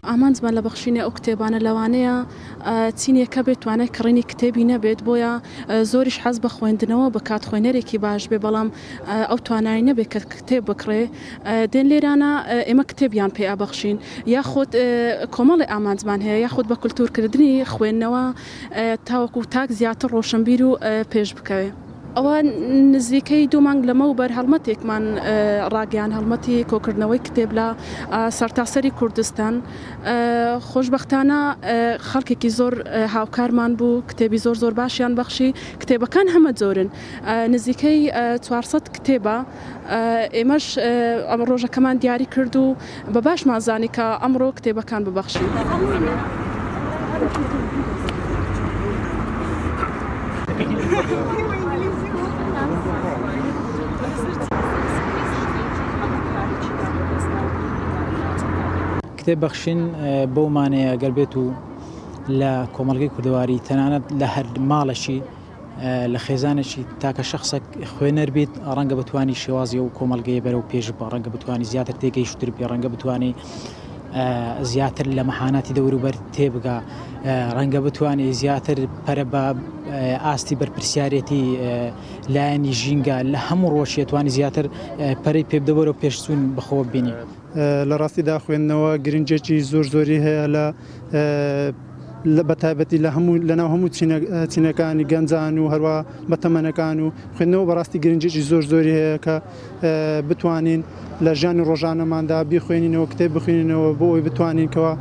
ئامانجمان لە بەخشینە ئەو کتێبانە لەوانەیە چینێکە بێت توانای کڕینی کتێبی نەبێت بۆیە زۆریش حەز بە خوێندنەوە بە کات خوێنەرێکی باش بێ بەڵام ئەو توانایی نەبێت کە کتێب بکڕێ دێن لێرانە ئێمە کتێبیان پێ ئابەخشین یاخود کۆمەڵی ئامانجمان هەیە یاخود بە کولتورکردنی خوێندنەوە تاوەکو تاک زیاتر ڕۆشنبیر و پێش بکەوێ. ئەوە نزیکەی 2 مانگ لەمە و بەر هەڵمەتێکمان ڕاگەیان هەڵمەتی کۆکردنەوەی کتێب لە سەرتاسەری کوردستان خۆشبەختانە خەڵکێکی زۆر هاوکارمان بوو کتێبی زۆر باشیان بەخشی کتێبەکان هەمە جۆرن نزیکەی 400 کتێبە ئێمەش ئەمە ڕۆژەکەمان دیاری کرد و بە باشمان زانی کە ئەمڕۆ کتێبەکان ببەخشین. کتێب بەخشین بەو مانەیە گەر بێت و لە کۆمەڵگەی کوردەواری تەنانەت لە هەر ماڵەشی لە خێزانێکی تاکە شخصێک خوێنەر بیت ڕەنگە بتوانی شێوازی و کۆمەڵگەی بەرەو پێش بە ڕەنگە بتوانی زیاتر تێگەیشتر بێ ڕەنگە بتوانی زیاتر لە مەحاناتی دەوروبەر تێبگا ڕەنگە بتوانێت زیاتر پەرە بە ئاستی بەرپرسیارەتی لایەنی ژینگە لە هەموو ڕۆژێتوانی زیاتر پەرەی پێبدەبەرەوە پێشچوون بەخۆوە بینی. لە ڕاستیدا خوێندنەوە گرنگێکی زۆری هەیە لە بەتایبەتی لەناو هەموو چینەکانی گەنجان و هەروە بەتەمەنەکان و خوێندنەوە بەڕاستی گرنگێکی زۆری هەیە کە بتوانین لە ژیانی ڕۆژانەماندا بیخوێنینەوە کتێب بخوێنینەوە بۆ ئەوی بتوانین کەەوە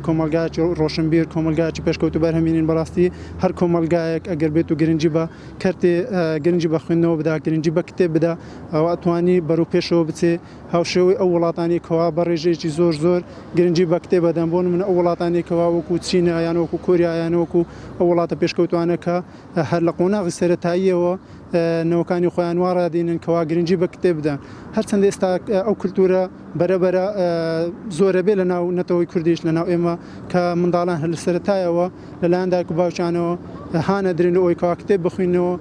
کۆمەلگایکی ڕۆشنبیر کۆمەلگایکی پێشکەوت و بەرهەمێنین بەڕاستی هەر کۆمەلگایەک ئەگەر بێت و گرنگی بە کەرتێ گرنگی بە خوێندنەوە بدا گرنگی بە کتێب بدا ئەوە ئەتوانی بەرەو پێشەوە بچێ هاوشێوەی ئەو وڵاتانی کەوا بە ڕێژەیەکی زۆر گرنگی بە کتێب بدەن بۆ من ئەو وڵاتانی کەوا وەکو چینە یان وەکو کۆریا یان وەکو ئەو وڵاتە پێشکەوتوانە کە هەر لە قۆناغی سەرەتاییەوە نەوەکانی خۆیان واڕادینن کەوا گرنگی بە کتێب بدەن هەرچەندە ئێستا ئەو کولتورە بەرەبەرە زۆرە بێ لە ناو نەتەوەی کوردیش لە ناو ئێمە کە منداڵان هەر لە سەرەتایەوە لەلایەن دایک و باوچانەوە هانە درێن ئەوەی کەوا کتێب بخوێنەوە.